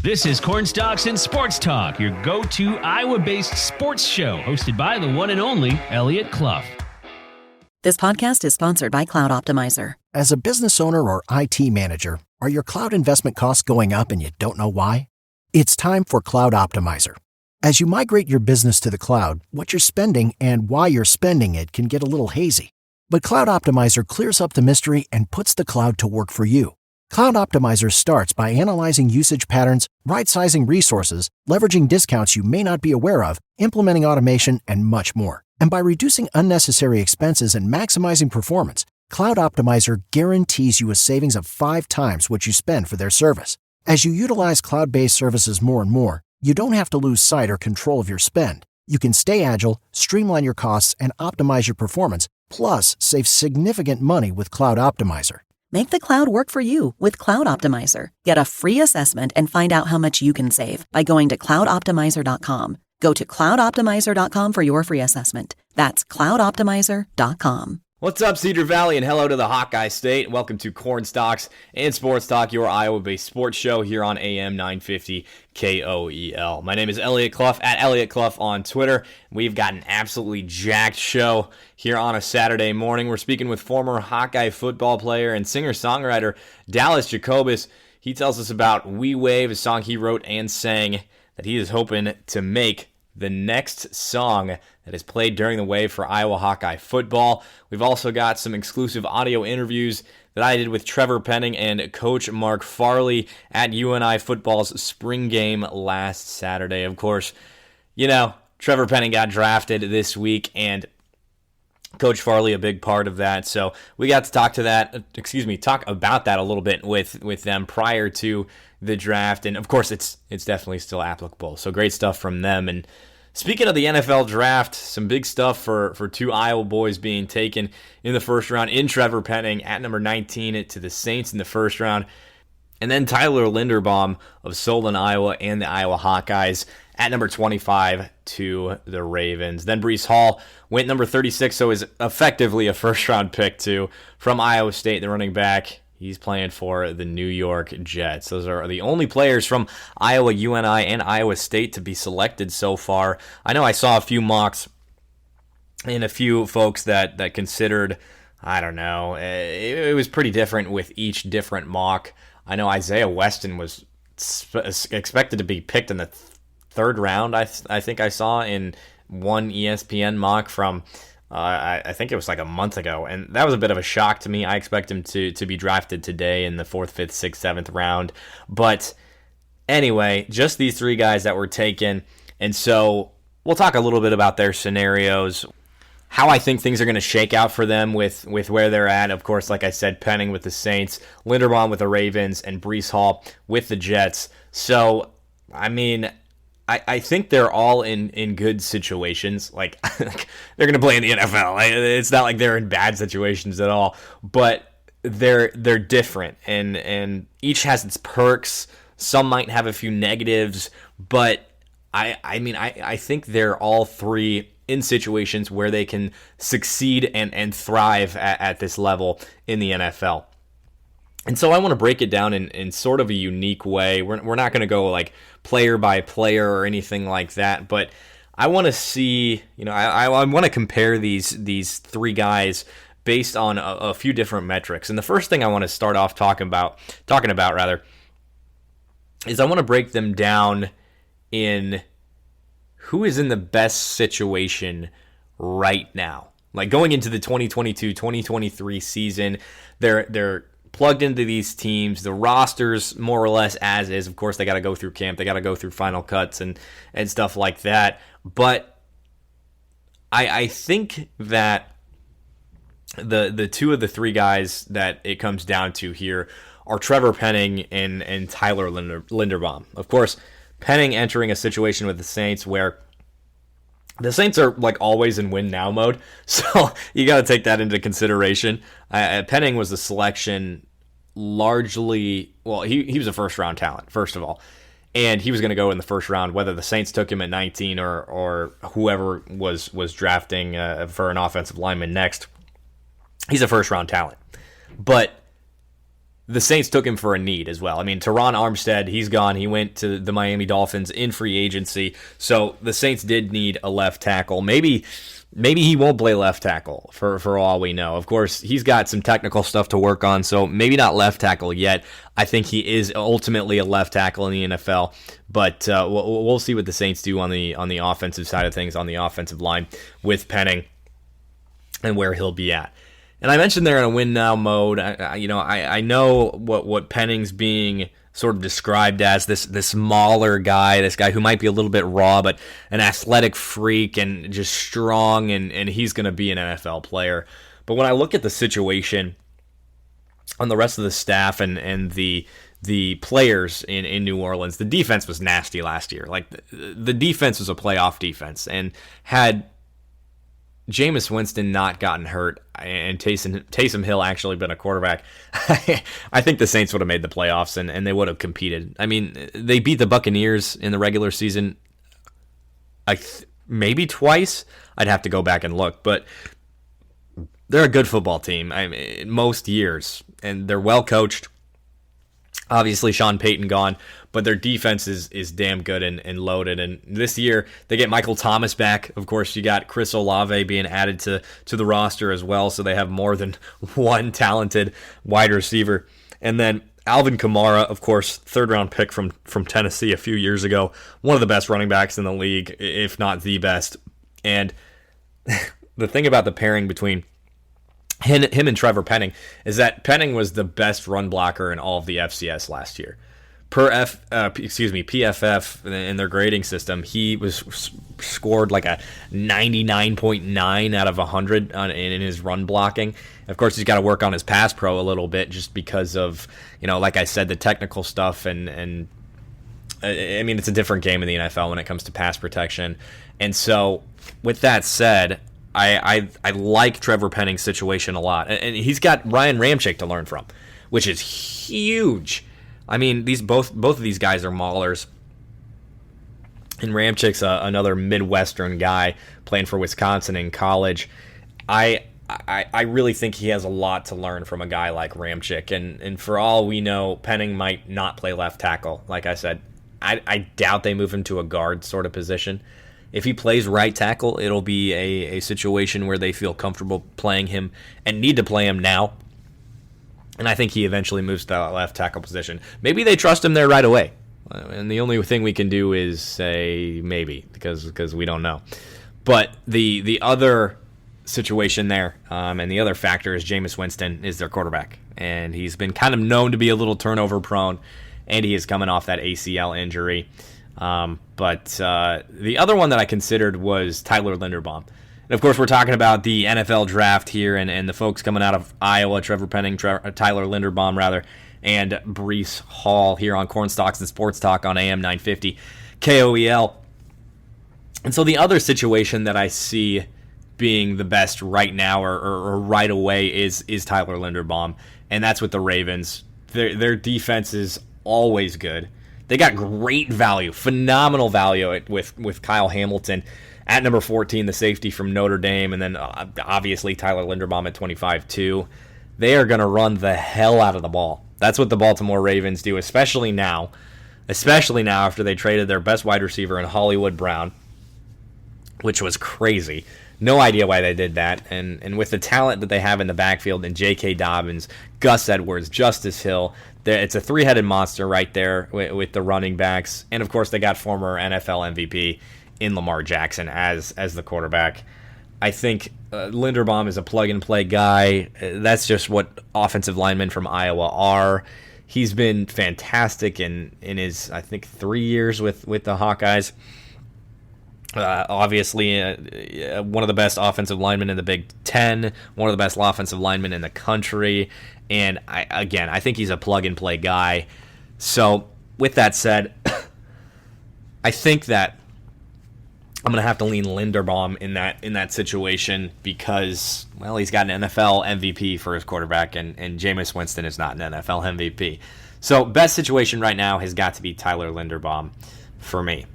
This is Cornstalks and Sports Talk, your go-to Iowa-based sports show, hosted by the one and only Elliot Clough. This podcast is sponsored by Cloud Optimizer. As a business owner or IT manager, are your cloud investment costs going up and you don't know why? It's time for Cloud Optimizer. As you migrate your business to the cloud, what you're spending and why you're spending it can get a little hazy. But Cloud Optimizer clears up the mystery and puts the cloud to work for you. Cloud Optimizer starts by analyzing usage patterns, right-sizing resources, leveraging discounts you may not be aware of, implementing automation, and much more. And by reducing unnecessary expenses and maximizing performance, Cloud Optimizer guarantees you a savings of 5 times what you spend for their service. As you utilize cloud-based services more and more, you don't have to lose sight or control of your spend. You can stay agile, streamline your costs, and optimize your performance, plus save significant money with Cloud Optimizer. Make the cloud work for you with Cloud Optimizer. Get a free assessment and find out how much you can save by going to cloudoptimizer.com. Go to cloudoptimizer.com for your free assessment. That's cloudoptimizer.com. What's up, Cedar Valley, and hello to the Hawkeye State. Welcome to Cornstalks and Sports Talk, your Iowa-based sports show here on AM 950 KOEL. My name is Elliot Clough, at Elliot Clough on Twitter. We've got an absolutely jacked show here on a Saturday morning. We're speaking with former Hawkeye football player and singer-songwriter Dalles Jacobus. He tells us about We Wave, a song he wrote and sang that he is hoping to make the next song that is played during the Wave for Iowa Hawkeye football. We've also got some exclusive audio interviews that I did with Trevor Penning and Coach Mark Farley at UNI Football's spring game last Saturday. Of course, you know, Trevor Penning got drafted this week, and Coach Farley a big part of that. So we got to talk about that a little bit with them prior to the draft, and of course it's definitely still applicable. So great stuff from them. And speaking of the NFL draft, some big stuff for 2 Iowa boys being taken in the first round, in Trevor Penning at number 19 to the Saints in the first round, and then Tyler Linderbaum of Solon, Iowa, and the Iowa Hawkeyes at number 25 to the Ravens. Then Breece Hall went number 36, so is effectively a first-round pick too, from Iowa State, the running back. He's playing for the New York Jets. Those are the only players from Iowa, UNI, and Iowa State to be selected so far. I know I saw a few mocks and a few folks that considered, I don't know, it was pretty different with each different mock. I know Isaiah Weston was expected to be picked in the third round, I think I saw in one ESPN mock from I think it was like a month ago, and that was a bit of a shock to me. I expect him to be drafted today in the 4th, 5th, 6th, 7th round. But anyway, just these 3 guys that were taken, and so we'll talk a little bit about their scenarios, how I think things are going to shake out for them with where they're at. Of course, like I said, Penning with the Saints, Linderbaum with the Ravens, and Breece Hall with the Jets. So, I mean, I think they're all in good situations. Like, they're going to play in the NFL. It's not like they're in bad situations at all. But they're different, and each has its perks. Some might have a few negatives, but I think they're all 3 in situations where they can succeed and thrive at this level in the NFL. And so I want to break it down in sort of a unique way. We're not going to go like player by player or anything like that, but I want to see, I want to compare these 3 guys based on a few different metrics. And the first thing I want to start off talking about is I want to break them down in who is in the best situation right now. Like going into the 2022-2023 season, they're plugged into these teams, the rosters more or less as is. Of course, they got to go through camp, they got to go through final cuts and stuff like that. But I think that the 2 of the 3 guys that it comes down to here are Trevor Penning and Tyler Linderbaum. Of course, Penning entering a situation with the Saints where the Saints are like always in win now mode, so you got to take that into consideration. Penning was the selection largely, well, he was a first round talent, first of all, and he was going to go in the first round, whether the Saints took him at 19 or whoever was drafting for an offensive lineman next. He's a first round talent, but the Saints took him for a need as well. I mean, Teron Armstead, he's gone. He went to the Miami Dolphins in free agency. So the Saints did need a left tackle. Maybe he won't play left tackle for all we know. Of course, he's got some technical stuff to work on, so maybe not left tackle yet. I think he is ultimately a left tackle in the NFL, but we'll see what the Saints do on the offensive side of things, on the offensive line with Penning and where he'll be at. And I mentioned they're in a win-now mode. I know what Penning's being sort of described as, this smaller guy, this guy who might be a little bit raw, but an athletic freak and just strong, and he's going to be an NFL player. But when I look at the situation on the rest of the staff and the players in New Orleans, the defense was nasty last year. Like, the defense was a playoff defense, and had Jameis Winston not gotten hurt and Taysom Hill actually been a quarterback, I think the Saints would have made the playoffs and they would have competed. I mean, they beat the Buccaneers in the regular season maybe twice. I'd have to go back and look, but they're a good football team. I mean, most years, and they're well coached. Obviously, Sean Payton gone, but their defense is damn good and loaded. And this year, they get Michael Thomas back. Of course, you got Chris Olave being added to the roster as well, so they have more than one talented wide receiver. And then Alvin Kamara, of course, third-round pick from Tennessee a few years ago, one of the best running backs in the league, if not the best. And the thing about the pairing between him and Trevor Penning is that Penning was the best run blocker in all of the FCS last year. Per PFF in their grading system, he was scored like a 99.9 out of 100 in his run blocking. Of course, he's got to work on his pass pro a little bit just because of, like I said, the technical stuff. And I mean, it's a different game in the NFL when it comes to pass protection. And so, with that said, I like Trevor Penning's situation a lot. And he's got Ryan Ramczyk to learn from, which is huge. I mean, both of these guys are maulers. And Ramczyk's another Midwestern guy playing for Wisconsin in college. I really think he has a lot to learn from a guy like Ramczyk. And for all we know, Penning might not play left tackle. Like I said, I doubt they move him to a guard sort of position. If he plays right tackle, it'll be a situation where they feel comfortable playing him and need to play him now. And I think he eventually moves to that left tackle position. Maybe they trust him there right away. And the only thing we can do is say maybe, because we don't know. But the other situation there, and the other factor is Jameis Winston is their quarterback. And he's been kind of known to be a little turnover prone, and he is coming off that ACL injury. But the other one that I considered was Tyler Linderbaum. And of course, we're talking about the NFL draft here and the folks coming out of Iowa, Trevor Penning, Tyler Linderbaum, rather, and Breece Hall here on Cornstalks and Sports Talk on AM 950 KOEL. And so the other situation that I see being the best right now or right away is Tyler Linderbaum, and that's with the Ravens. Their defense is always good. They got great value, phenomenal value with Kyle Hamilton at number 14, the safety from Notre Dame, and then obviously Tyler Linderbaum at 25 too. They are going to run the hell out of the ball. That's what the Baltimore Ravens do, especially now after they traded their best wide receiver in Hollywood Brown, which was crazy. No idea why they did that. And with the talent that they have in the backfield, and J.K. Dobbins, Gus Edwards, Justice Hill, it's a three-headed monster right there with the running backs. And, of course, they got former NFL MVP in Lamar Jackson as the quarterback. I think Linderbaum is a plug-and-play guy. That's just what offensive linemen from Iowa are. He's been fantastic in his, I think, 3 years with the Hawkeyes. Obviously, one of the best offensive linemen in the Big Ten, one of the best offensive linemen in the country, and I think he's a plug-and-play guy. So, with that said, I think that I'm going to have to lean Linderbaum in that situation because, well, he's got an NFL MVP for his quarterback, and Jameis Winston is not an NFL MVP. So, best situation right now has got to be Tyler Linderbaum for me.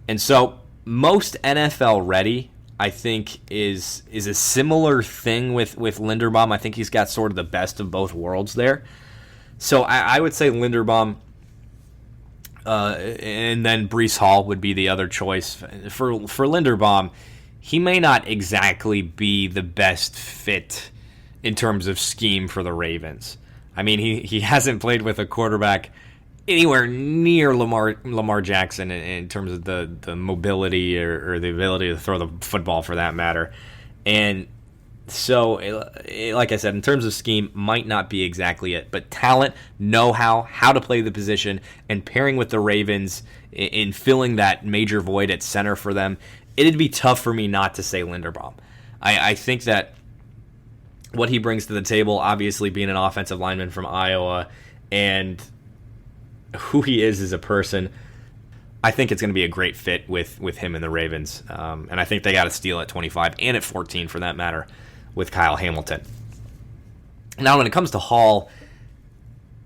And so, most NFL ready, I think, is a similar thing with Linderbaum. I think he's got sort of the best of both worlds there. So I would say Linderbaum, and then Breece Hall would be the other choice. For Linderbaum, he may not exactly be the best fit in terms of scheme for the Ravens. I mean, he hasn't played with a quarterback anywhere near Lamar Jackson in terms of the mobility or the ability to throw the football, for that matter. And so, like I said, in terms of scheme, might not be exactly it. But talent, know-how, how to play the position, and pairing with the Ravens in filling that major void at center for them, it'd be tough for me not to say Linderbaum. I think that what he brings to the table, obviously being an offensive lineman from Iowa, and who he is as a person, I think it's going to be a great fit with him and the Ravens. And I think they got to steal at 25 and at 14 for that matter with Kyle Hamilton. Now, when it comes to Hall,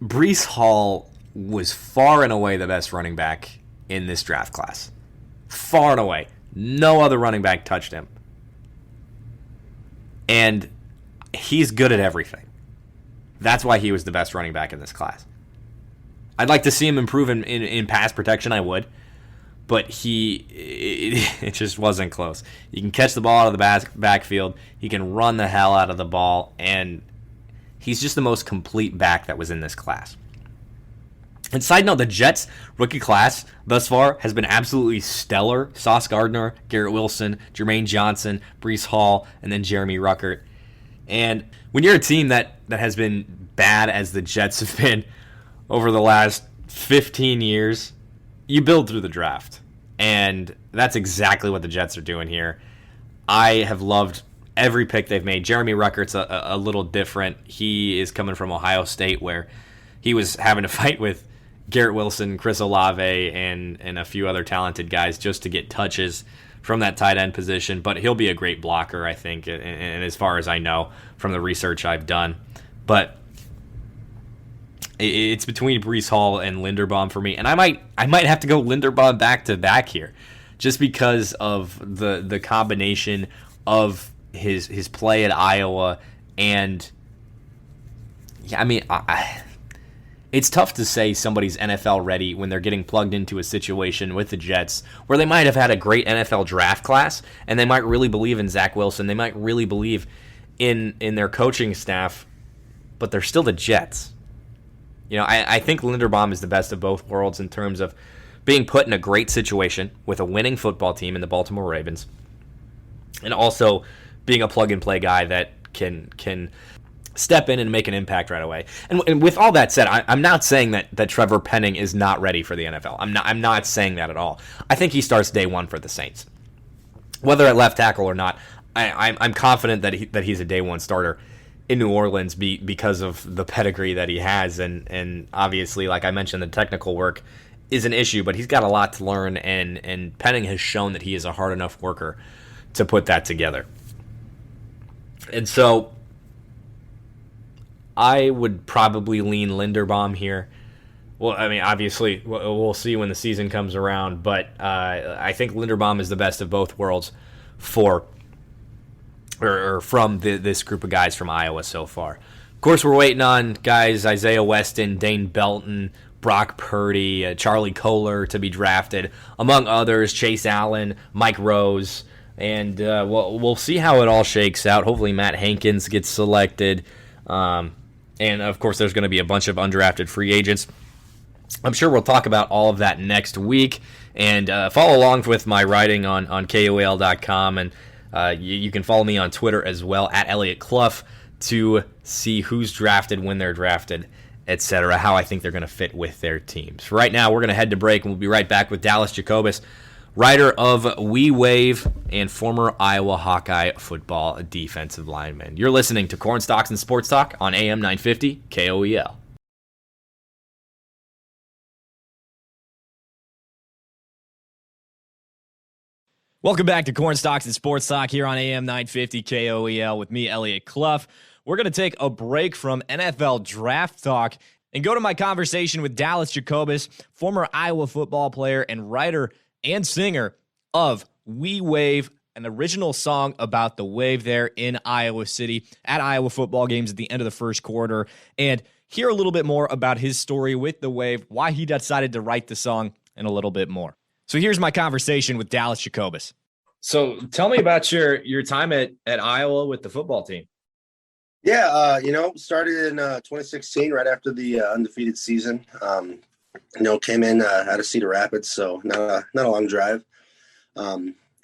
Breece Hall was far and away the best running back in this draft class. Far and away. No other running back touched him. And he's good at everything. That's why he was the best running back in this class. I'd like to see him improve in pass protection, I would. But it just wasn't close. You can catch the ball out of the backfield. He can run the hell out of the ball. And he's just the most complete back that was in this class. And side note, the Jets' rookie class thus far has been absolutely stellar. Sauce Gardner, Garrett Wilson, Jermaine Johnson, Breece Hall, and then Jeremy Ruckert. And when you're a team that has been bad as the Jets have been over the last 15 years, you build through the draft. And that's exactly what the Jets are doing here. I have loved every pick they've made. Jeremy Ruckert's a little different. He is coming from Ohio State, where he was having to fight with Garrett Wilson, Chris Olave, and a few other talented guys just to get touches from that tight end position. But he'll be a great blocker, I think, and as far as I know from the research I've done. But it's between Breece Hall and Linderbaum for me, and I might have to go Linderbaum back to back here, just because of the combination of his play at Iowa and yeah, I mean, it's tough to say somebody's NFL ready when they're getting plugged into a situation with the Jets where they might have had a great NFL draft class and they might really believe in Zach Wilson, they might really believe in their coaching staff, but they're still the Jets. You know, I think Linderbaum is the best of both worlds in terms of being put in a great situation with a winning football team in the Baltimore Ravens, and also being a plug-and-play guy that can step in and make an impact right away. And with all that said, I'm not saying that Trevor Penning is not ready for the NFL. I'm not saying that at all. I think he starts day one for the Saints. Whether at left tackle or not, I'm confident that he's a day one starter in New Orleans because of the pedigree that he has, and obviously, like I mentioned, the technical work is an issue, but he's got a lot to learn, and Penning has shown that he is a hard enough worker to put that together. And so I would probably lean Linderbaum here. Well, I mean, obviously, we'll see when the season comes around, but I think Linderbaum is the best of both worlds from this group of guys from Iowa so far. Of course, we're waiting on guys Isaiah Weston, Dane Belton, Brock Purdy, Charlie Kohler to be drafted, among others, Chase Allen, Mike Rose, and we'll see how it all shakes out. Hopefully Matt Hankins gets selected, and of course there's going to be a bunch of undrafted free agents. I'm sure we'll talk about all of that next week, and follow along with my writing on KOAL.com, and you can follow me on Twitter as well, at Elliot Clough, to see who's drafted, when they're drafted, etc., how I think they're going to fit with their teams. Right now, we're going to head to break, and we'll be right back with Dalles Jacobus, writer of We Wave and former Iowa Hawkeye football defensive lineman. You're listening to Corn Stalks and Sports Talk on AM 950 KOEL. Welcome back to Corn Stalks and Sports Talk here on AM 950 KOEL with me, Elliot Clough. We're going to take a break from NFL draft talk and go to my conversation with Dalles Jacobus, former Iowa football player and writer and singer of We Wave, an original song about the wave there in Iowa City at Iowa football games at the end of the first quarter. And hear a little bit more about his story with the Wave, why he decided to write the song, and a little bit more. So here's my conversation with Dalles Jacobus. So tell me about your time at Iowa with the football team. Yeah, started in 2016, right after the undefeated season. Came in out of Cedar Rapids, so not a long drive.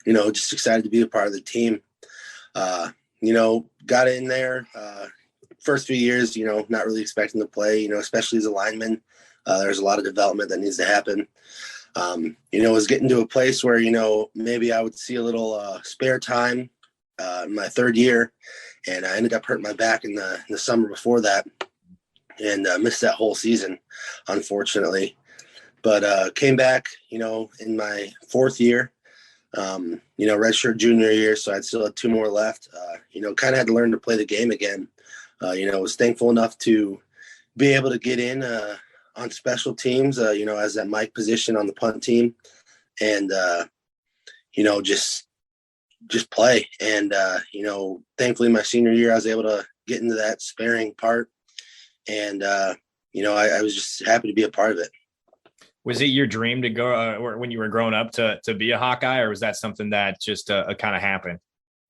Just excited to be a part of the team. Got in there. First few years, not really expecting to play, especially as a lineman. There's a lot of development that needs to happen. Was getting to a place where, maybe I would see a little spare time in my third year. And I ended up hurting my back in the summer before that and missed that whole season, unfortunately. But came back, in my fourth year, redshirt junior year. So I'd still had 2 more left, kind of had to learn to play the game again. Was thankful enough to be able to get in on special teams, as that Mike position on the punt team and, just play. And, thankfully my senior year, I was able to get into that sparing part. And, I was just happy to be a part of it. Was it your dream to go when you were growing up to be a Hawkeye, or was that something that just kind of happened?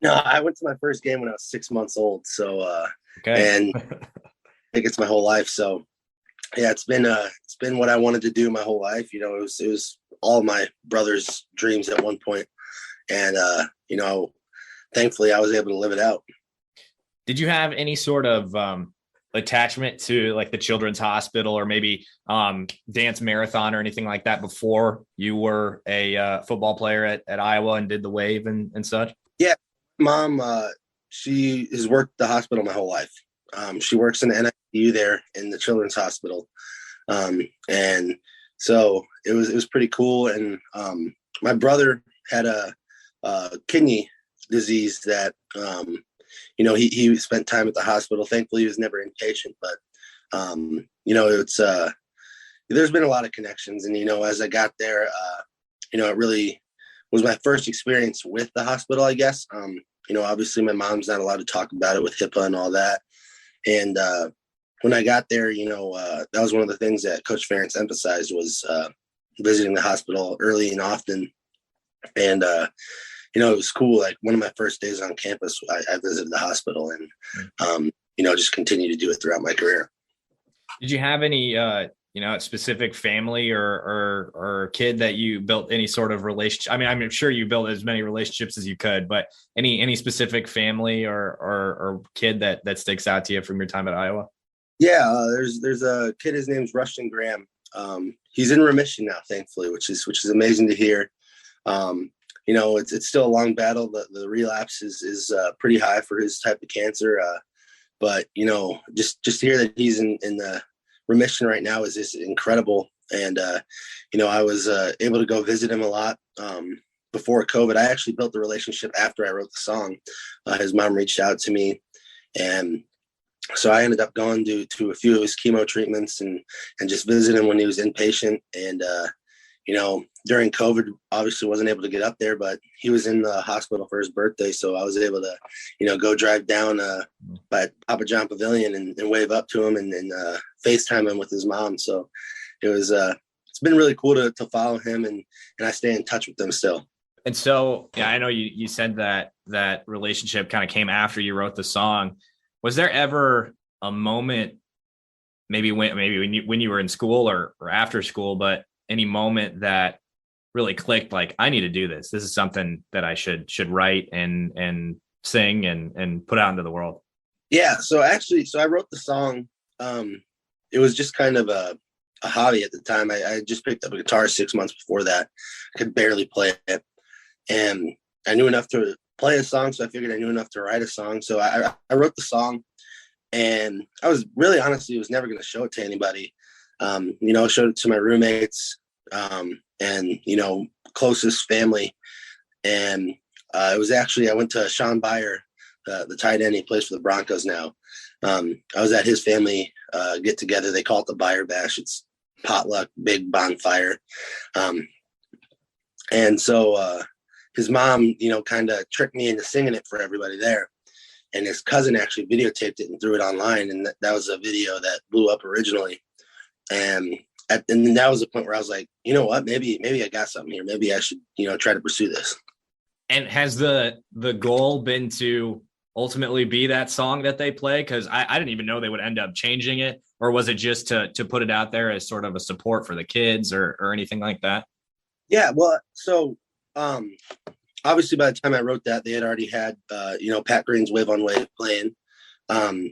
No, I went to my first game when I was 6 months old. So, okay. And I think it's my whole life. So yeah, it's been what I wanted to do my whole life. It was all my brother's dreams at one point. And, thankfully I was able to live it out. Did you have any sort of attachment to like the Children's Hospital or maybe dance marathon or anything like that before you were a football player at Iowa and did the Wave and such? Yeah. Mom, she has worked the hospital my whole life. She works in the NICU there in the Children's Hospital. And so it was pretty cool. And my brother had a kidney disease that, he spent time at the hospital. Thankfully, he was never inpatient, but, it's there's been a lot of connections. And, as I got there, it really was my first experience with the hospital, I guess. Obviously my mom's not allowed to talk about it with HIPAA and all that. And when I got there, that was one of the things that Coach Ferentz emphasized was visiting the hospital early and often. And, it was cool. Like one of my first days on campus, I visited the hospital and, just continued to do it throughout my career. Did you have any, specific family or kid that you built any sort of relationship? I mean, I'm sure you built as many relationships as you could, but any specific family or kid that sticks out to you from your time at Iowa? Yeah, there's a kid. His name's Rushton Graham. He's in remission now, thankfully, which is amazing to hear. It's still a long battle. The relapse is pretty high for his type of cancer. But just to hear that he's in the remission right now is just incredible. And, I was able to go visit him a lot before COVID. I actually built the relationship after I wrote the song. His mom reached out to me, and so I ended up going to a few of his chemo treatments and just visit him when he was inpatient. And, during COVID, obviously wasn't able to get up there, but he was in the hospital for his birthday. So I was able to, go drive down by Papa John Pavilion and wave up to him and FaceTime him with his mom. So it was, it's been really cool to follow him and I stay in touch with them still. And so, yeah, I know you said that relationship kind of came after you wrote the song. Was there ever a moment, maybe when you were in school or after school, but any moment that really clicked, like, I need to do this. This is something that I should write and sing and put out into the world? Yeah. So I wrote the song. It was just kind of a hobby at the time. I just picked up a guitar 6 months before that. I could barely play it. And I knew enough to play a song. So I figured I knew enough to write a song. So I wrote the song, and I was really, honestly, was never going to show it to anybody. Showed it to my roommates, and, closest family. And it was actually, I went to Sean Byer, the tight end. He plays for the Broncos now. I was at his family get together. They call it the Byer Bash. It's potluck, big bonfire. And so his mom, kind of tricked me into singing it for everybody there. and his cousin actually videotaped it and threw it online. And that was a video that blew up originally. And then that was the point where I was like, you know what, maybe I got something here. Maybe I should, try to pursue this. And has the goal been to ultimately be that song that they play? Because I didn't even know they would end up changing it. Or was it just to put it out there as sort of a support for the kids or anything like that? Yeah, well, so obviously by the time I wrote that, they had already had, Pat Green's Wave on Wave playing. So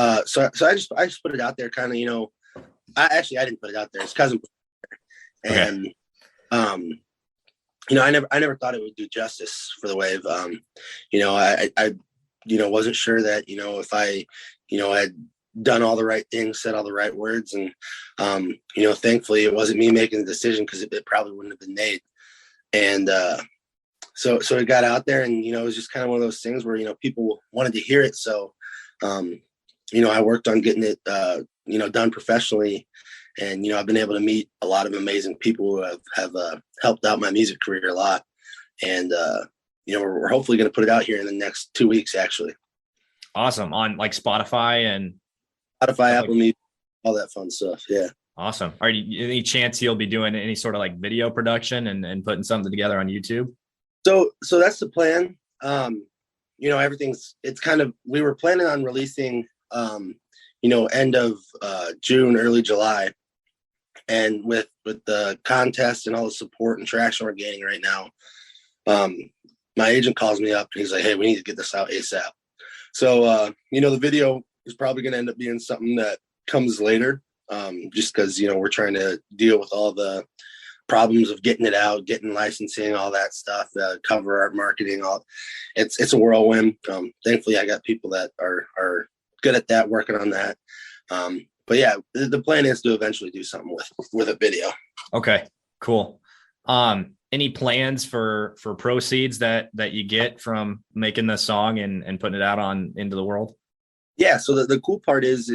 I just put it out there kind of, I didn't put it out there. His cousin put it out there. And, I never thought it would do justice for the Wave. I wasn't sure that, if I, had done all the right things, said all the right words. And, thankfully it wasn't me making the decision, because it probably wouldn't have been made. And so it got out there, and, it was just kind of one of those things where, people wanted to hear it. So, I worked on getting it, done professionally. And, I've been able to meet a lot of amazing people who have helped out my music career a lot. And, we're hopefully going to put it out here in the next 2 weeks, actually. Awesome. On like Spotify, Apple Music, all that fun stuff. Yeah. Awesome. Are you any chance you'll be doing any sort of like video production and putting something together on YouTube? So that's the plan. It's kind of, we were planning on releasing, end of June, early July. And with the contest and all the support and traction we're gaining right now, my agent calls me up and he's like, hey, we need to get this out ASAP. So, the video is probably going to end up being something that comes later, just because, we're trying to deal with all the problems of getting it out, getting licensing, all that stuff, cover art, marketing, it's a whirlwind. Thankfully, I got people that are good at that, working on that. But yeah, the plan is to eventually do something with a video. Okay, cool. Any plans for proceeds that you get from making the song and putting it out into the world? Yeah. So the cool part is,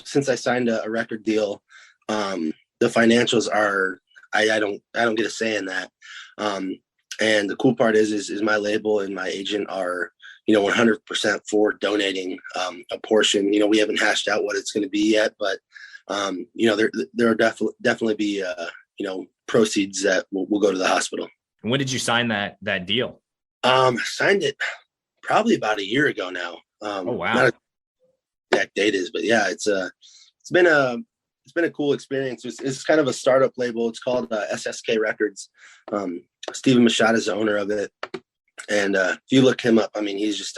since I signed a record deal, the financials are, I don't get a say in that. And the cool part is my label and my agent are, 100% for donating a portion. We haven't hashed out what it's going to be yet, but there will definitely be proceeds that will go to the hospital. And when did you sign that deal? Signed it probably about a year ago now. Oh wow! Not exact date is, but yeah, it's been a cool experience. It's kind of a startup label. It's called SSK Records. Steven Machado is the owner of it. And if you look him up, I mean, he's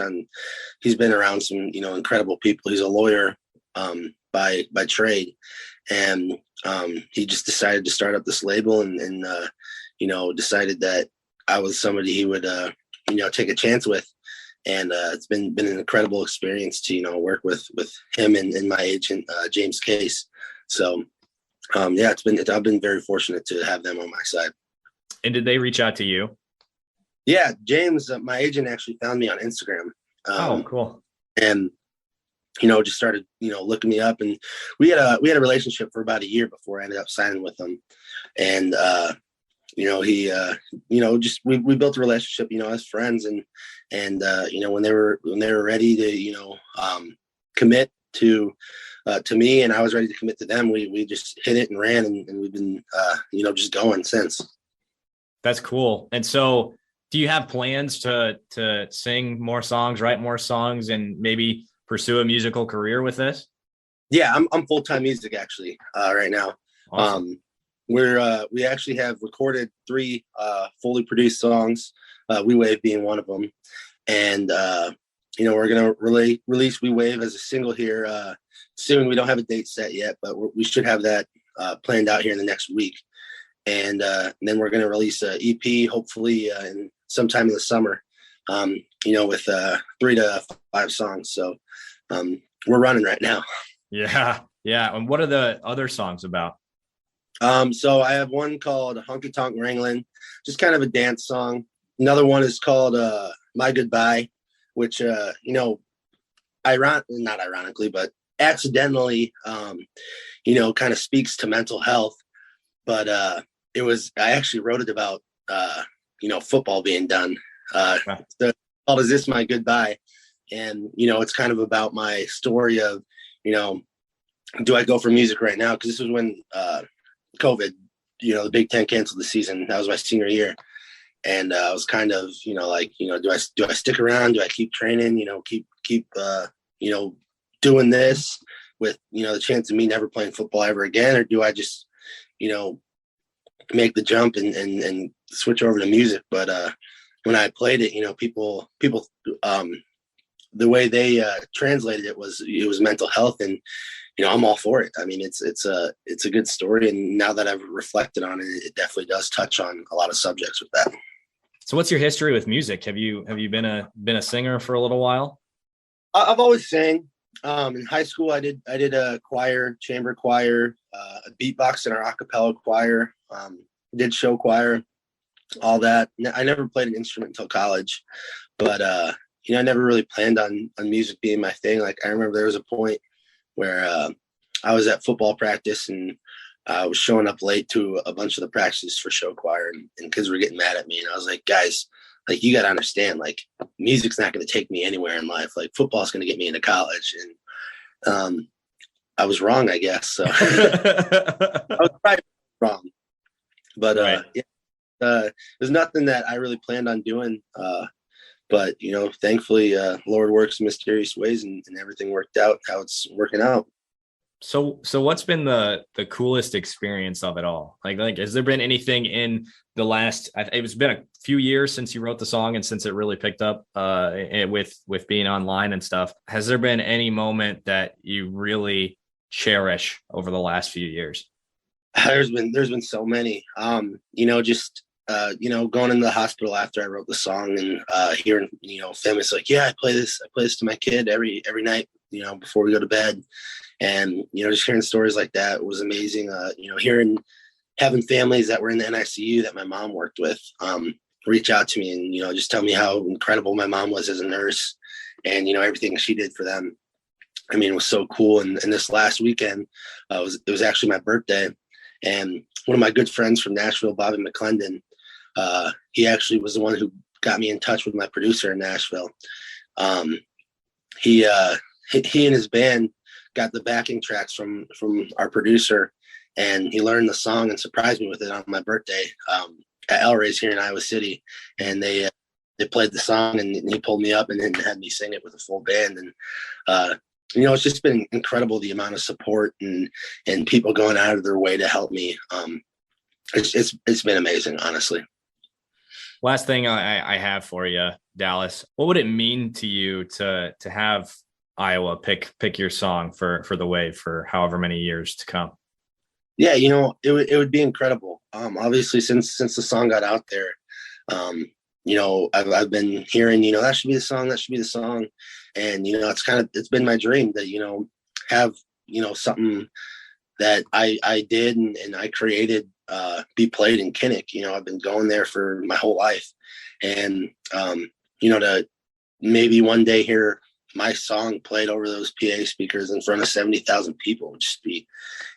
been around some, incredible people. He's a lawyer by trade. And he just decided to start up this label and decided that I was somebody he would, take a chance with. And it's been an incredible experience to, work with him and my agent, James Case. So, I've been very fortunate to have them on my side. And did they reach out to you? Yeah, James, my agent, actually found me on Instagram. Oh, cool. And, just started, looking me up, and we had a relationship for about a year before I ended up signing with him. And, he, we built a relationship, as friends, and when they were ready to, commit to me, and I was ready to commit to them, we just hit it and ran, and we've been, just going since. That's cool. And so, do you have plans to sing more songs, write more songs, and maybe pursue a musical career with this? Yeah, I'm full-time music actually right now. Awesome. We actually have recorded 3 fully produced songs, We Wave being one of them. And, we're going to release We Wave as a single here soon. We don't have a date set yet, but we should have that planned out here in the next week. And then we're going to release an EP, hopefully sometime in the summer, with 3 to 5 songs. So we're running right now. Yeah. Yeah. And what are the other songs about? So I have one called Honky Tonk Wranglin', just kind of a dance song. Another one is called My Goodbye, which, not ironically, but accidentally, kind of speaks to mental health. But I actually wrote it about, football being done So it's called Is This My Goodbye? And, it's kind of about my story of, do I go for music right now? Because this was when COVID, the Big Ten canceled the season. That was my senior year. And I was kind of, do I stick around? Do I keep training? Keep doing this with, the chance of me never playing football ever again? Or do I just, make the jump and switch over to music? But when I played it, people, the way they translated it was mental health, and I'm all for it. I mean, it's a good story, and now that I've reflected on it, it definitely does touch on a lot of subjects with that. So, what's your history with music? Have you been a singer for a little while? I've always sang. In high school, I did a choir, chamber choir, a beatbox in our a cappella choir, did show choir, all that. I never played an instrument until college, but I never really planned on music being my thing. Like, I remember there was a point where I was at football practice, and I was showing up late to a bunch of the practices for show choir, and kids were getting mad at me. And I was like, guys, like, you got to understand, like, music's not going to take me anywhere in life. Like, football's going to get me into college. And I was wrong, I guess. So I was probably wrong. But there's nothing that I really planned on doing. But, thankfully, Lord works in mysterious ways, and everything worked out how it's working out. So what's been the coolest experience of it all? Like, has there been anything in the last, it's been a few years since you wrote the song and since it really picked up with being online and stuff. Has there been any moment that you really cherish over the last few years? There's been so many, just going into the hospital after I wrote the song, and hearing, families like, yeah, I play this to my kid every night, before we go to bed. And, just hearing stories like that was amazing. Having families that were in the NICU that my mom worked with, reach out to me and, just tell me how incredible my mom was as a nurse, and, everything she did for them. I mean, it was so cool. And this last weekend, it was actually my birthday, and one of my good friends from Nashville, Bobby McClendon, he actually was the one who got me in touch with my producer in Nashville. He and his band got the backing tracks from our producer, and he learned the song and surprised me with it on my birthday at El Rey's here in Iowa City. And they played the song, and he pulled me up and then had me sing it with a full band. And it's just been incredible, the amount of support and people going out of their way to help me. It's been amazing, honestly. Last thing I have for you, Dalles, what would it mean to you to have Iowa pick your song for the Wave for however many years to come? Yeah, it would be incredible. Obviously, since the song got out there, I've been hearing, that should be the song. And, it's been my dream that, have, something that I did and I created be played in Kinnick. I've been going there for my whole life. And, to maybe one day hear my song played over those PA speakers in front of 70,000 people would just be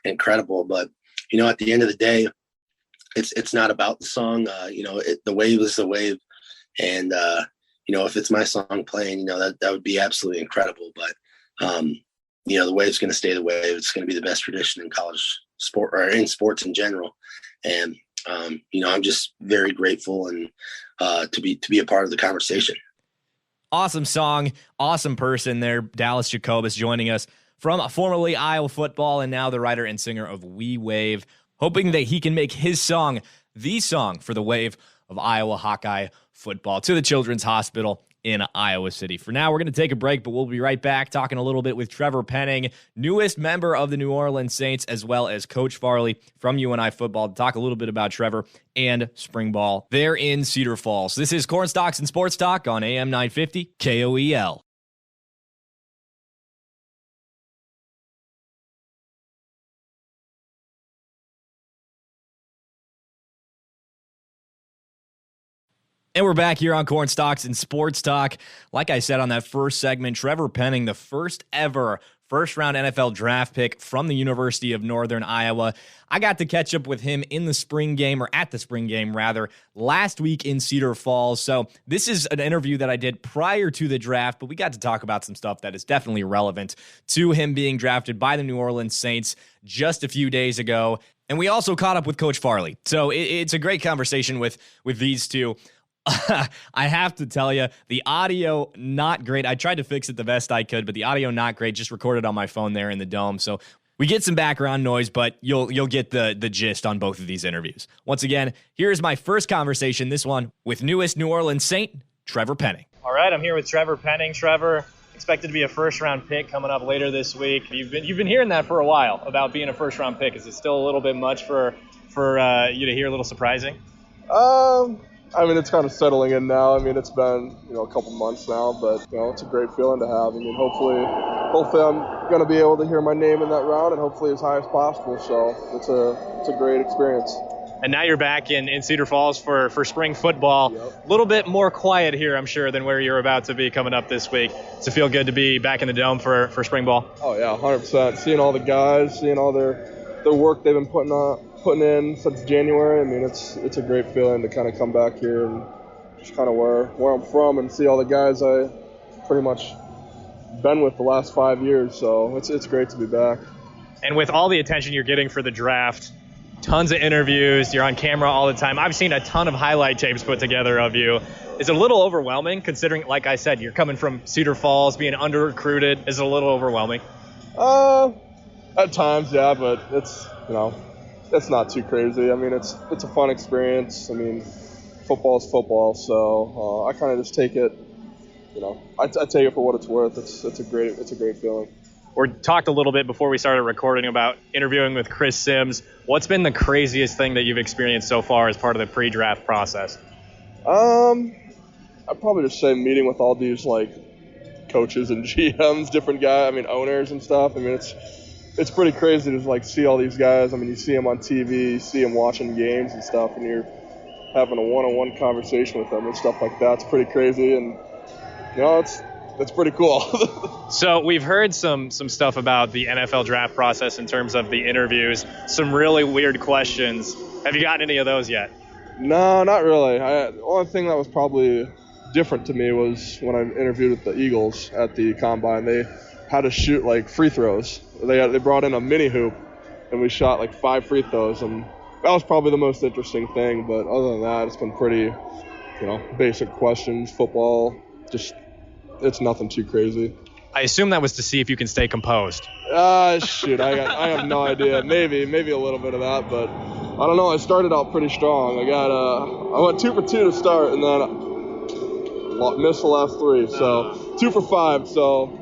incredible. But, at the end of the day, it's not about the song. The Wave is the Wave. And, if it's my song playing, that would be absolutely incredible. But, the Wave's going to stay the Wave. It's going to be the best tradition in college sport, or in sports in general. And, I'm just very grateful and to be a part of the conversation. Awesome song, awesome person there. Dalles Jacobus joining us from formerly Iowa Football and now the writer and singer of We Wave, hoping that he can make his song the song for the Wave of Iowa Hawkeye football to the Children's Hospital in Iowa City. For now, we're going to take a break, but we'll be right back talking a little bit with Trevor Penning, newest member of the New Orleans Saints, as well as Coach Farley from UNI Football, to talk a little bit about Trevor and spring ball there in Cedar Falls. This is Corn Stalks and Sports Talk on AM 950 KOEL. And we're back here on Corn Stalks and Sports Talk. Like I said on that first segment, Trevor Penning, the first ever first-round NFL draft pick from the University of Northern Iowa. I got to catch up with him in the spring game, or at the spring game, rather, last week in Cedar Falls. So this is an interview that I did prior to the draft, but we got to talk about some stuff that is definitely relevant to him being drafted by the New Orleans Saints just a few days ago. And we also caught up with Coach Farley. So it's a great conversation with these two. I have to tell you, the audio not great. I tried to fix it the best I could, but the audio not great. Just recorded on my phone there in the dome. So we get some background noise, but you'll get the gist on both of these interviews. Once again, here's my first conversation, this one with newest New Orleans Saint, Trevor Penning. All right, I'm here with Trevor Penning. Trevor, expected to be a first-round pick coming up later this week. You've been hearing that for a while about being a first-round pick. Is it still a little bit much for you to hear? A little surprising? I mean, it's kind of settling in now. I mean, it's been, a couple months now, but, it's a great feeling to have. I mean, hopefully I'm going to be able to hear my name in that round and hopefully as high as possible. So it's a great experience. And now you're back in Cedar Falls for spring football. Yep. A little bit more quiet here, I'm sure, than where you're about to be coming up this week. Does it feel good to be back in the dome for spring ball? Oh, yeah, 100%. Seeing all the guys, seeing all their work they've been putting in since January. I mean, it's a great feeling to kind of come back here and just kind of where I'm from and see all the guys I pretty much been with the last 5 years. So it's great to be back. And with all the attention you're getting for the draft, tons of interviews, you're on camera all the time. I've seen a ton of highlight tapes put together of you. Is it a little overwhelming considering, like I said, you're coming from Cedar Falls, being under-recruited? Is it a little overwhelming? At times, yeah, but it's not too crazy. I mean, it's a fun experience. I mean, football is football, so I kind of just take it. I take it for what it's worth. It's a great feeling. We talked a little bit before we started recording about interviewing with Chris Sims. What's been the craziest thing that you've experienced so far as part of the pre-draft process? I'd probably just say meeting with all these coaches and GMs, different guys. I mean, owners and stuff. I mean, it's pretty crazy to see all these guys. I mean, you see them on TV, you see them watching games and stuff, and you're having a one-on-one conversation with them and stuff like that. It's pretty crazy, and it's pretty cool. So we've heard some stuff about the NFL draft process in terms of the interviews, some really weird questions. Have you gotten any of those yet? No, not really. The only thing that was probably different to me was when I interviewed with the Eagles at the Combine. They had to shoot free throws. They brought in a mini hoop, and we shot 5 free throws, and that was probably the most interesting thing. But other than that, it's been pretty, basic questions, football, just it's nothing too crazy. I assume that was to see if you can stay composed. Shoot, I have no idea. Maybe a little bit of that, but I don't know. I started out pretty strong. I went 2 for 2 to start, and then missed the last 3. So 2 for 5. So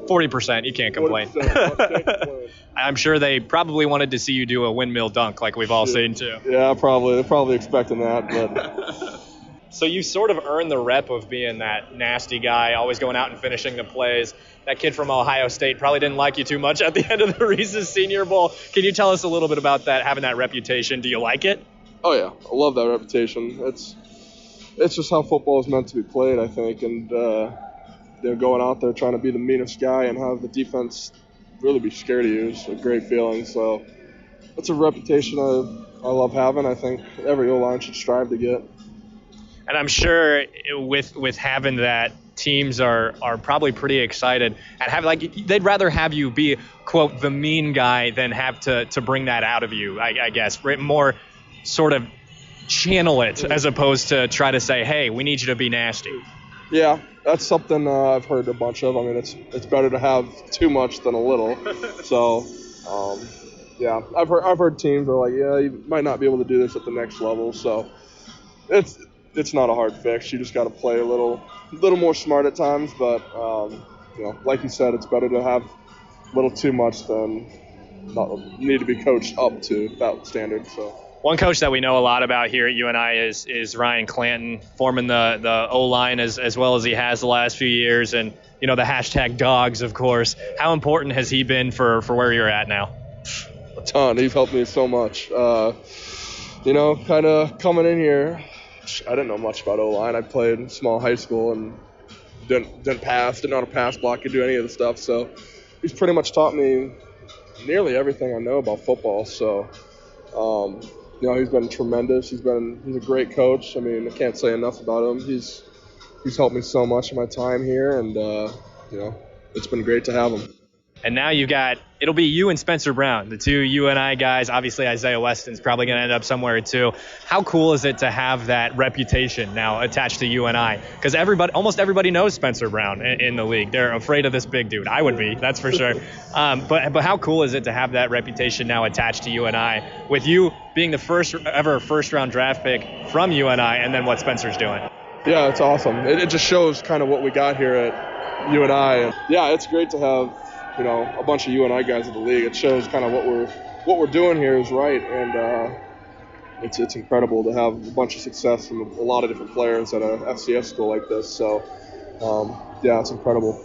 40%. You can't complain. 40%. I'm sure they probably wanted to see you do a windmill dunk like we've all seen too. Yeah, probably. They're probably expecting that, but. So you sort of earned the rep of being that nasty guy, always going out and finishing the plays. That kid from Ohio State probably didn't like you too much at the end of the Reese's Senior Bowl. Can you tell us a little bit about that, having that reputation? Do you like it? Oh, yeah. I love that reputation. It's just how football is meant to be played, I think. And they're going out there trying to be the meanest guy and have the defense really be scared of you. It's a great feeling. So it's a reputation I love having. I think every O-line should strive to get. And I'm sure with having that, teams are probably pretty excited and they'd rather have you be, quote, the mean guy than have to bring that out of you, I guess. More sort of channel it as opposed to try to say, hey, we need you to be nasty. Yeah, that's something I've heard a bunch of. I mean, it's better to have too much than a little. So, yeah, I've heard teams are like, yeah, you might not be able to do this at the next level. So it's not a hard fix. You just got to play a little more smart at times. But, like you said, it's better to have a little too much than not need to be coached up to that standard. So. One coach that we know a lot about here at UNI is Ryan Clanton, forming the O-line as well as he has the last few years. And, the hashtag dogs, of course. How important has he been for where you're at now? A ton. He's helped me so much. Kind of coming in here, I didn't know much about O-line. I played in small high school and didn't know how to pass block, could do any of the stuff. So he's pretty much taught me nearly everything I know about football. So, he's been tremendous. He's a great coach. I mean, I can't say enough about him. He's helped me so much in my time here, and it's been great to have him. And now it'll be you and Spencer Brown, the two UNI guys. Obviously, Isaiah Weston's probably going to end up somewhere too. How cool is it to have that reputation now attached to UNI? Because almost everybody knows Spencer Brown in the league. They're afraid of this big dude. I would be, that's for sure. But how cool is it to have that reputation now attached to UNI, with you being the first ever first-round draft pick from UNI, and then what Spencer's doing? Yeah, it's awesome. It just shows kind of what we got here at UNI. And yeah, it's great to have a bunch of UNI guys in the league. It shows kind of what we're doing here is right, and it's incredible to have a bunch of success from a lot of different players at a FCS school like this. So yeah, it's incredible.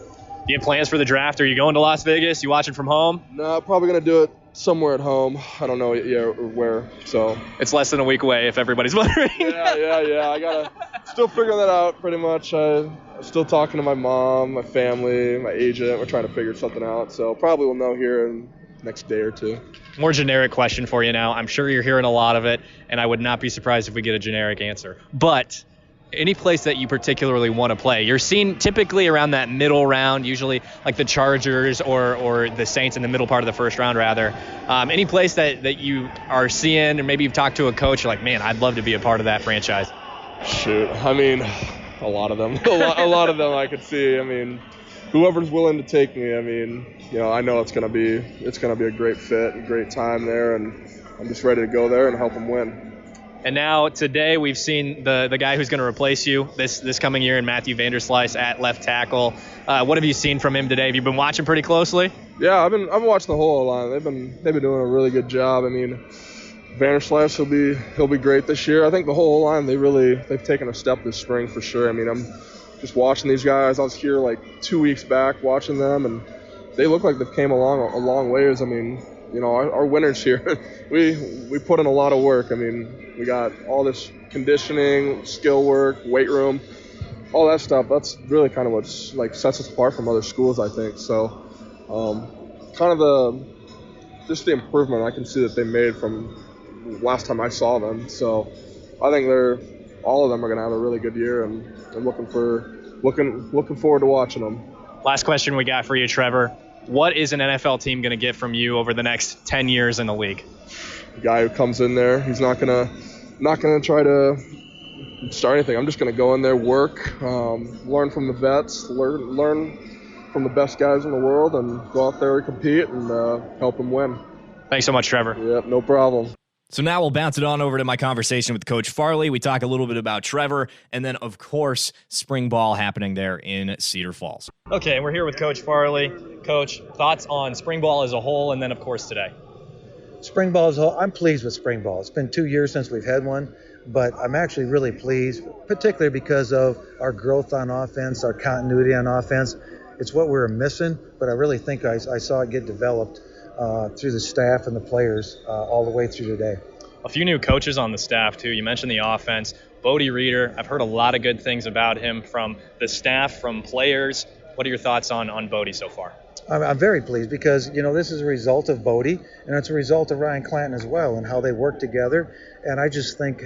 Do you have plans for the draft? Are you going to Las Vegas? You watching from home? No, probably gonna do it somewhere at home. I don't know yet where. So it's less than a week away, if everybody's wondering. Yeah. I gotta still figure that out pretty much. I'm still talking to my mom, my family, my agent. We're trying to figure something out. So probably we'll know here in the next day or two. More generic question for you now. I'm sure you're hearing a lot of it, and I would not be surprised if we get a generic answer. But any place that you particularly want to play? You're seen typically around that middle round, usually like the Chargers or the Saints in the middle part of the first round, rather. Any place that you are seeing, or maybe you've talked to a coach, you're like, man, I'd love to be a part of that franchise. Shoot, I mean, a lot of them. a lot of them I could see. I mean, whoever's willing to take me, I mean, I know it's gonna be a great fit, a great time there, and I'm just ready to go there and help them win. And now today we've seen the guy who's going to replace you this coming year in Matthew Vanderslice at left tackle. What have you seen from him today? Have you been watching pretty closely? Yeah, I've been watching the whole line. They've been doing a really good job. I mean, Vanderslice he'll be great this year. I think the whole line they've taken a step this spring for sure. I mean, I'm just watching these guys. I was here like 2 weeks back watching them, and they look like they've came a long ways. I mean, our winners here, we put in a lot of work. I mean, we got all this conditioning, skill work, weight room, all that stuff. That's really kind of what's like sets us apart from other schools, I think. So, kind of the improvement I can see that they made from last time I saw them. So, I think all of them are going to have a really good year, and I'm looking forward to watching them. Last question we got for you, Trevor. What is an NFL team going to get from you over the next 10 years in the league? The guy who comes in there, he's not gonna try to start anything. I'm just gonna go in there, work, learn from the vets, learn from the best guys in the world, and go out there and compete and help them win. Thanks so much, Trevor. Yep, no problem. So now we'll bounce it on over to my conversation with Coach Farley. We talk a little bit about Trevor, and then, of course, spring ball happening there in Cedar Falls. Okay, we're here with Coach Farley. Coach, thoughts on spring ball as a whole, and then, of course, today? Spring ball as a whole, I'm pleased with spring ball. It's been 2 years since we've had one, but I'm actually really pleased, particularly because of our growth on offense, our continuity on offense. It's what we were missing, but I really think I saw it get developed through the staff and the players all the way through today. A few new coaches on the staff, too. You mentioned the offense. Bodie Reeder, I've heard a lot of good things about him from the staff, from players. What are your thoughts on Bodie so far? I'm very pleased because, this is a result of Bodie, and it's a result of Ryan Clanton as well and how they work together. And I just think,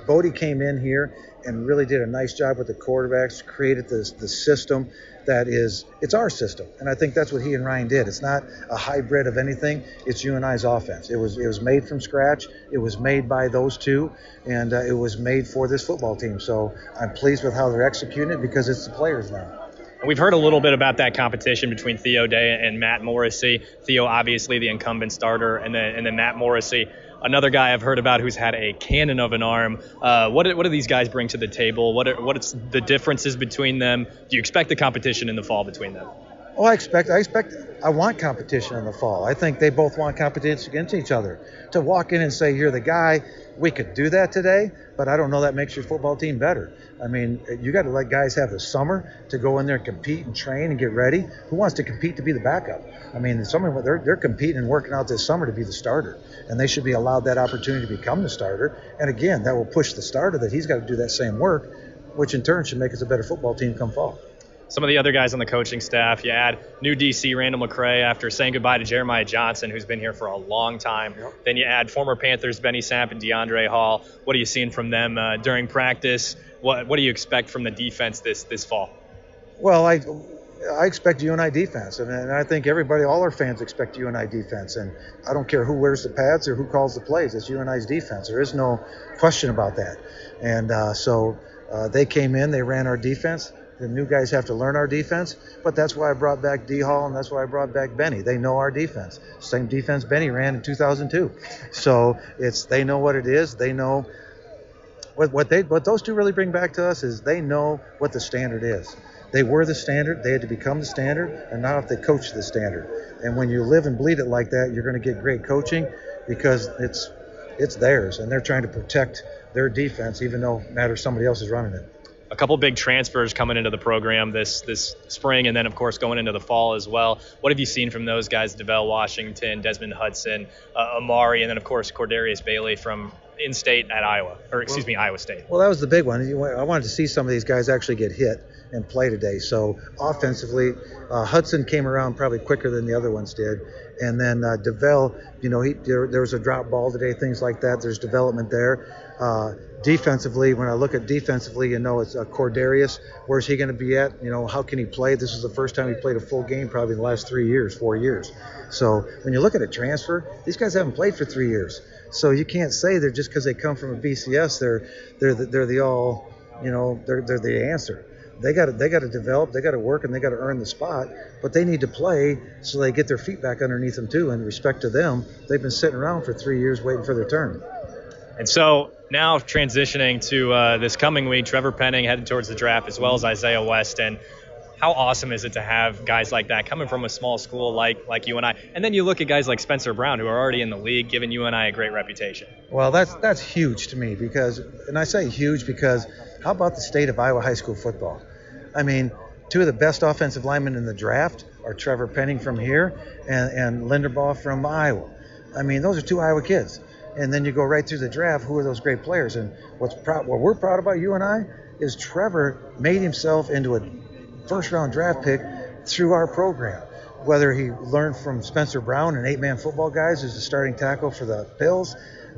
Bodie came in here and really did a nice job with the quarterbacks, created the system that it's our system. And I think that's what he and Ryan did. It's not a hybrid of anything. It's UNI's offense. It was made from scratch. It was made by those two, and it was made for this football team. So I'm pleased with how they're executing it because it's the players now. We've heard a little bit about that competition between Theo Day and Matt Morrissey. Theo, obviously, the incumbent starter, and then Matt Morrissey, another guy I've heard about who's had a cannon of an arm. What do these guys bring to the table? What's the differences between them? Do you expect the competition in the fall between them? Oh, I want competition in the fall. I think they both want competition against each other. To walk in and say, you're the guy, we could do that today, but I don't know that makes your football team better. I mean, you got to let guys have the summer to go in there and compete and train and get ready. Who wants to compete to be the backup? I mean, they're competing and working out this summer to be the starter, and they should be allowed that opportunity to become the starter. And again, that will push the starter that he's got to do that same work, which in turn should make us a better football team come fall. some of the other guys on the coaching staff. You add new DC Randall McCray after saying goodbye to Jeremiah Johnson, who's been here for a long time. Yep. Then you add former Panthers Benny Sapp and DeAndre Hall. What are you seeing from them during practice? What do you expect from the defense this fall? Well, I expect UNI defense, and I think all our fans expect UNI defense. And I don't care who wears the pads or who calls the plays. It's UNI's defense. There is no question about that. And so they came in, they ran our defense. The new guys have to learn our defense, but that's why I brought back D Hall and that's why I brought back Benny. They know our defense. Same defense Benny ran in 2002. So they know what it is. They know what those two really bring back to us is they know what the standard is. They were the standard. They had to become the standard, and now if they coach the standard. And when you live and bleed it like that, you're going to get great coaching because it's theirs, and they're trying to protect their defense, even though it matters somebody else is running it. A couple big transfers coming into the program this spring, and then, of course, going into the fall as well. What have you seen from those guys, DeVell Washington, Desmond Hudson, Amari, and then, of course, Cordarius Bailey from in-state at Iowa State? Well, that was the big one. I wanted to see some of these guys actually get hit and play today. So offensively, Hudson came around probably quicker than the other ones did. And then DeVell, there was a drop ball today, things like that. There's development there. Defensively, when I look at defensively, it's Cordarius. Where's he going to be at? How can he play? This is the first time he played a full game probably in the last 4 years. So when you look at a transfer, these guys haven't played for 3 years. So you can't say they're just because they come from a BCS, they're the answer. They got to develop, they got to work, and they got to earn the spot. But they need to play so they get their feet back underneath them too. And respect to them, they've been sitting around for 3 years waiting for their turn. And so now transitioning to this coming week, Trevor Penning headed towards the draft as well as Isaiah West. And how awesome is it to have guys like that coming from a small school like UNI? And then you look at guys like Spencer Brown, who are already in the league, giving UNI a great reputation. Well, that's huge to me and I say huge because how about the state of Iowa high school football? I mean, two of the best offensive linemen in the draft are Trevor Penning from here and Linderbaum from Iowa. I mean, those are two Iowa kids. And then you go right through the draft, who are those great players? And what we're proud about UNI is Trevor made himself into a first-round draft pick through our program. Whether he learned from Spencer Brown and 8-man football guys who's the starting tackle for the Bills,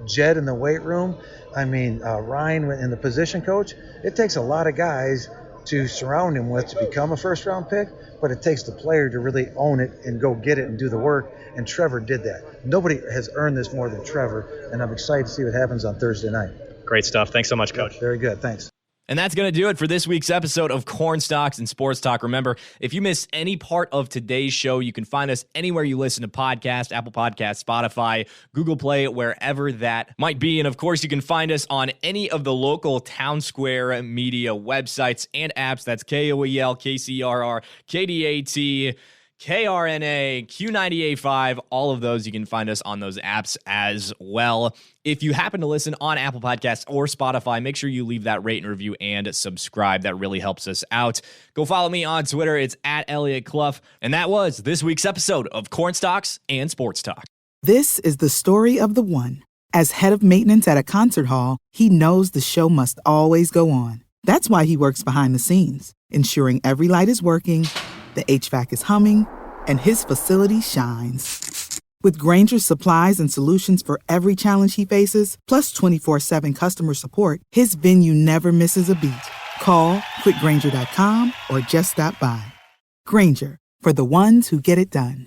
Jed in the weight room, Ryan in the position coach. It takes a lot of guys to surround him with to become a first-round pick, but it takes the player to really own it and go get it and do the work, and Trevor did that. Nobody has earned this more than Trevor, and I'm excited to see what happens on Thursday night. Great stuff. Thanks so much, Coach. Very good. Thanks. And that's going to do it for this week's episode of Corn Stalks and Sports Talk. Remember, if you missed any part of today's show, you can find us anywhere you listen to podcasts, Apple Podcasts, Spotify, Google Play, wherever that might be. And of course, you can find us on any of the local Town Square media websites and apps. That's KOEL, KCRR, KDAT, KRNA, Q98.5, all of those, you can find us on those apps as well. If you happen to listen on Apple Podcasts or Spotify, make sure you leave that rate and review and subscribe. That really helps us out. Go follow me on Twitter. It's at Elliot Clough. And that was this week's episode of Corn Stalks and Sports Talk. This is the story of the one. As head of maintenance at a concert hall, he knows the show must always go on. That's why he works behind the scenes, ensuring every light is working, the HVAC is humming, and his facility shines. With Grainger's supplies and solutions for every challenge he faces, plus 24/7 customer support, his venue never misses a beat. Call quickgrainger.com or just stop by. Grainger, for the ones who get it done.